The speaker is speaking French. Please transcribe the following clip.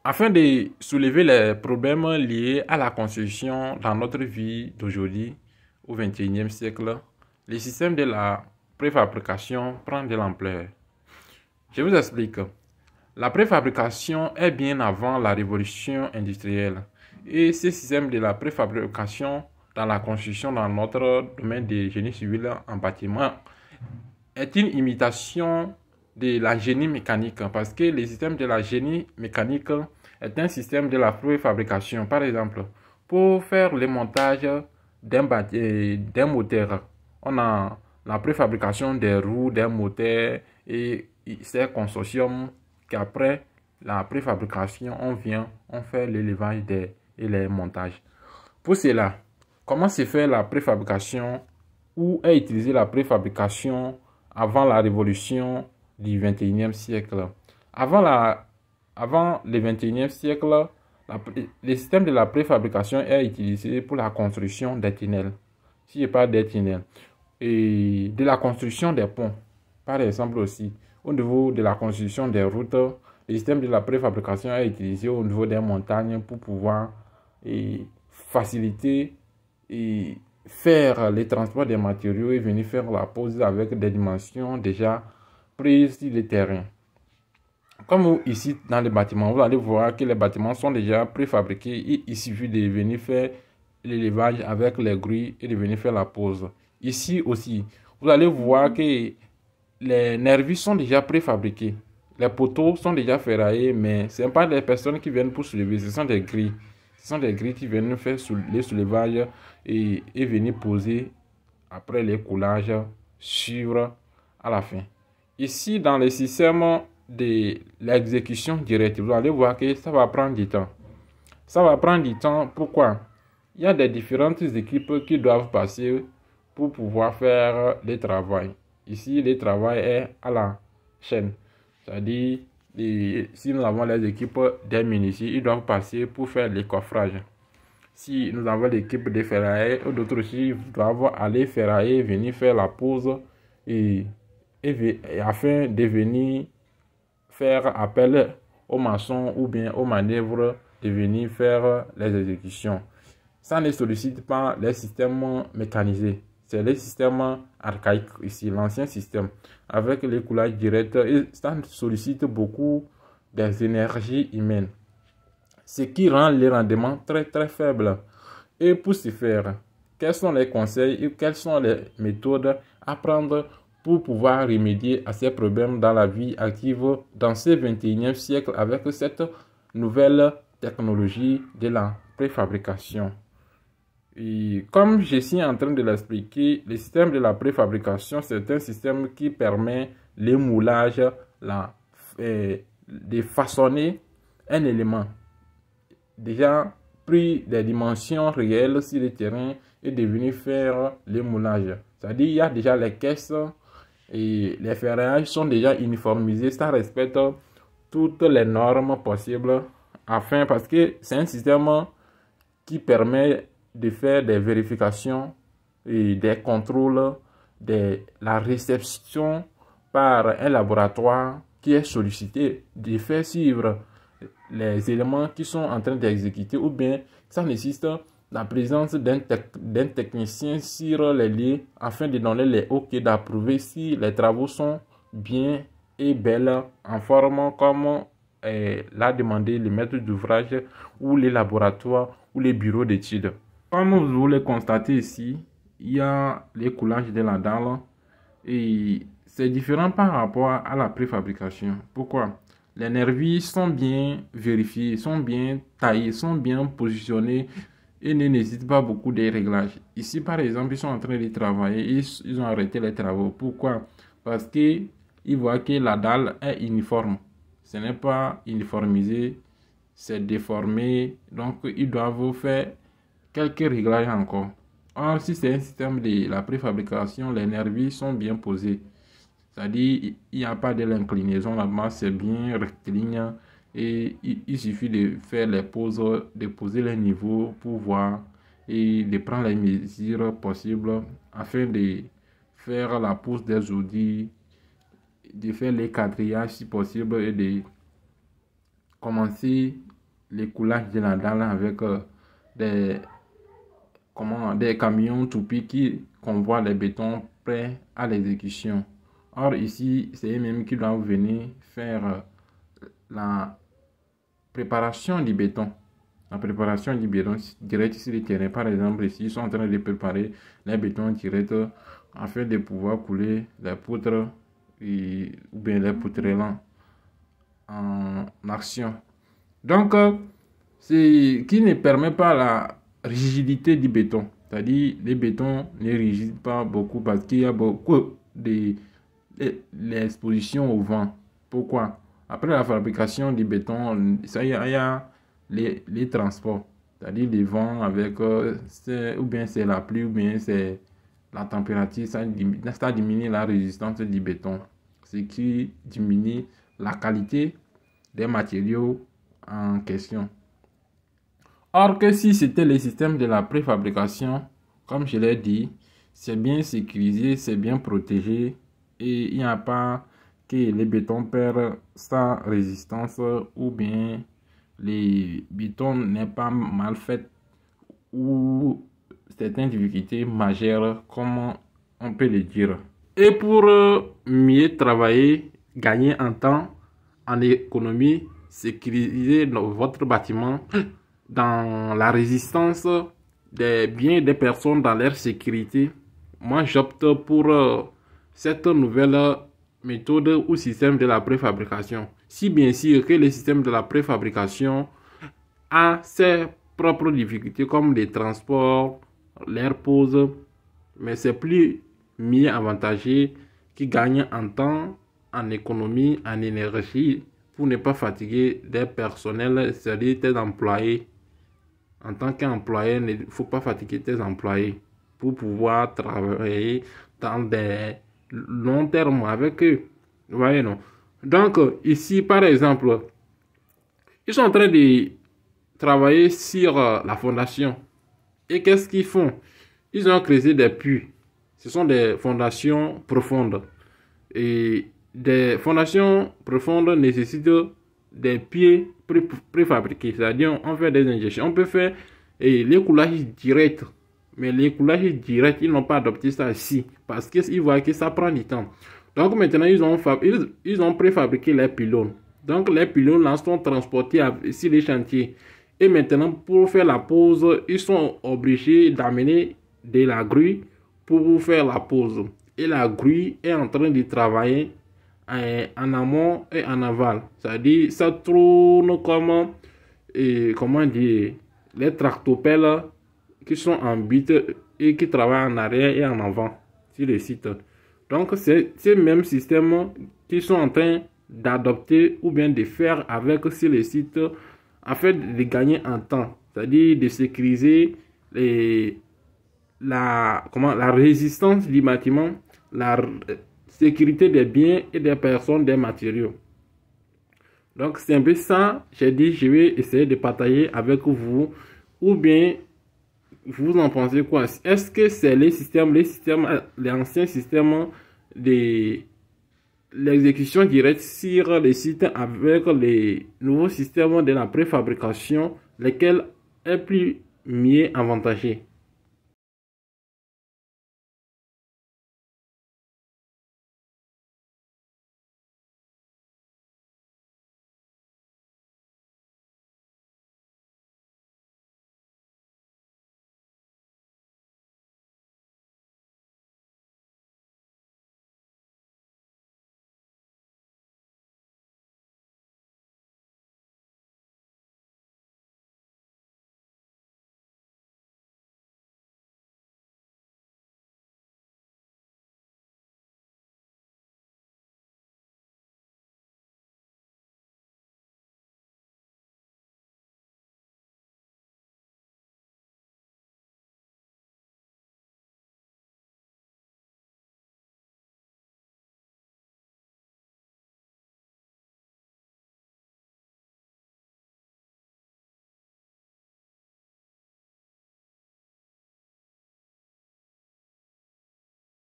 Afin de soulever les problèmes liés à la construction dans notre vie d'aujourd'hui, au XXIe siècle, le système de la préfabrication prend de l'ampleur. Je vous explique. La préfabrication est bien avant la révolution industrielle et ce système de la préfabrication dans la construction dans notre domaine de génie civil en bâtiment est une imitation de la génie mécanique parce que le système de la génie mécanique est un système de la préfabrication. Par exemple, pour faire le montage d'un moteur, on a la préfabrication des roues d'un moteur et ces consortiums qu'après la préfabrication, on fait l'élevage et les montages. Pour cela, comment se fait la préfabrication ou est utilisée la préfabrication avant la révolution du XXIe siècle? Avant le XXIe siècle, le système de la préfabrication est utilisé pour la construction des tunnels. Si je parle des tunnels, et de la construction des ponts, par exemple aussi, au niveau de la construction des routes, le système de la préfabrication est utilisé au niveau des montagnes pour pouvoir faciliter et faire le transport des matériaux et venir faire la pose avec des dimensions déjà prises sur le terrain. Comme ici dans les bâtiments, vous allez voir que les bâtiments sont déjà préfabriqués et il suffit de venir faire l'élevage avec les grues et de venir faire la pose. Ici aussi, vous allez voir que les nervis sont déjà préfabriqués. Les poteaux sont déjà ferraillés, mais ce n'est pas des personnes qui viennent pour soulever, ce sont des grilles. Ce sont des grilles qui viennent faire les soulevages et venir poser après les coulages, suivre à la fin. Ici, dans le système de l'exécution directe, vous allez voir que ça va prendre du temps. Ça va prendre du temps, pourquoi? Il y a des différentes équipes qui doivent passer pour pouvoir faire le travail. Ici, le travail est à la chaîne. C'est-à-dire, si nous avons les équipes des menuisiers, ils doivent passer pour faire les coffrages. Si nous avons l'équipe de ferraille, d'autres aussi doivent aller ferrailler, venir faire la pose et afin de venir faire appel aux maçons ou bien aux manœuvres de venir faire les exécutions. Ça ne sollicite pas les systèmes mécanisés. C'est le système archaïque ici, l'ancien système, avec les coulages directs, et ça sollicite beaucoup des énergies humaines, ce qui rend les rendements très très faibles. Et pour ce faire, quels sont les conseils et quelles sont les méthodes à prendre pour pouvoir remédier à ces problèmes dans la vie active dans ce 21e siècle avec cette nouvelle technologie de la préfabrication? Et comme je suis en train de l'expliquer, le système de la préfabrication, c'est un système qui permet le moulage, de façonner un élément déjà pris des dimensions réelles sur le terrain et de venir faire le moulage. C'est-à-dire il y a déjà les caisses et les ferrailles sont déjà uniformisés, ça respecte toutes les normes possibles parce que c'est un système qui permet de faire des vérifications et des contrôles de la réception par un laboratoire qui est sollicité de faire suivre les éléments qui sont en train d'exécuter, ou bien ça nécessite la présence d'un technicien sur les lieux afin de donner les OK, d'approuver si les travaux sont bien et belles en forme comme l'a demandé le maître d'ouvrage ou les laboratoires ou les bureaux d'études. Comme vous le constatez ici, il y a les coulages de la dalle et c'est différent par rapport à la préfabrication. Pourquoi? Les nervis sont bien vérifiés, sont bien taillés, sont bien positionnés et ne nécessitent pas beaucoup de réglages. Ici, par exemple, ils sont en train de travailler, ils ont arrêté les travaux. Pourquoi? Parce qu'ils voient que la dalle est uniforme. Ce n'est pas uniformisé, c'est déformé. Donc, ils doivent faire quelques réglages encore. Or, si c'est un système de la préfabrication, les nervis sont bien posés. C'est-à-dire, il n'y a pas de l'inclinaison là-bas, c'est bien rectiligne et il suffit de faire les poses, de poser les niveaux pour voir et de prendre les mesures possibles afin de faire la pose des outils, de faire les quadrillages si possible et de commencer l'écoulage de la dalle avec des camions toupies qui convoient les bétons prêts à l'exécution. Or ici, c'est eux-mêmes qui doivent venir faire la préparation du béton. La préparation du béton direct sur le terrain. Par exemple, ici, ils sont en train de préparer les bétons direct afin de pouvoir couler les poutres ou bien les poutrelants en action. Donc, c'est qui ne permet pas la rigidité du béton. C'est-à-dire, le béton ne rigide pas beaucoup parce qu'il y a beaucoup l'exposition au vent. Pourquoi? Après la fabrication du béton, il y a les transports. C'est-à-dire, les vents avec, ou bien c'est la pluie, ou bien c'est la température, ça diminue la résistance du béton. Ce qui diminue la qualité des matériaux en question. Or que si c'était le système de la préfabrication, comme je l'ai dit, c'est bien sécurisé, c'est bien protégé et il n'y a pas que les bétons perdent sa résistance ou bien les bétons n'est pas mal fait ou certaines difficultés majeures comme on peut le dire. Et pour mieux travailler, gagner en temps, en économie, sécuriser votre bâtiment dans la résistance des biens et des personnes dans leur sécurité, moi j'opte pour cette nouvelle méthode ou système de la préfabrication. Si bien sûr que le système de la préfabrication a ses propres difficultés comme les transports, l'air pose, mais c'est plus mieux avantagé qui gagne en temps, en économie, en énergie pour ne pas fatiguer des personnels, c'est-à-dire tes employés. En tant qu'employé, il ne faut pas fatiguer tes employés pour pouvoir travailler dans des longs termes avec eux. Vous voyez, non? Donc, ici, par exemple, ils sont en train de travailler sur la fondation. Et qu'est-ce qu'ils font? Ils ont creusé des puits. Ce sont des fondations profondes. Et des fondations profondes nécessitent des pieds préfabriqués. C'est-à-dire, on fait des injections. On peut faire l'écoulage direct. Mais l'écoulage direct, ils n'ont pas adopté ça ici. Parce qu'ils voient que ça prend du temps. Donc maintenant, ils ont préfabriqué les pylônes. Donc les pylônes là sont transportés sur les chantiers. Et maintenant, pour faire la pose, ils sont obligés d'amener de la grue pour faire la pose. Et la grue est en train de travailler en amont et en aval. C'est-à-dire, ça tourne comme, comment dire, les tractopelles qui sont en bite et qui travaillent en arrière et en avant sur le site. Donc, c'est ce même système qu'ils sont en train d'adopter ou bien de faire avec sur le site afin de gagner en temps. C'est-à-dire de sécuriser la résistance du bâtiment, la sécurité des biens et des personnes, des matériaux. Donc, c'est un peu ça. J'ai dit, je vais essayer de partager avec vous. Ou bien, vous en pensez quoi? Est-ce que c'est l'ancien système de l'exécution directe sur les sites avec les nouveaux systèmes de la préfabrication, lesquels est plus mieux avantagé?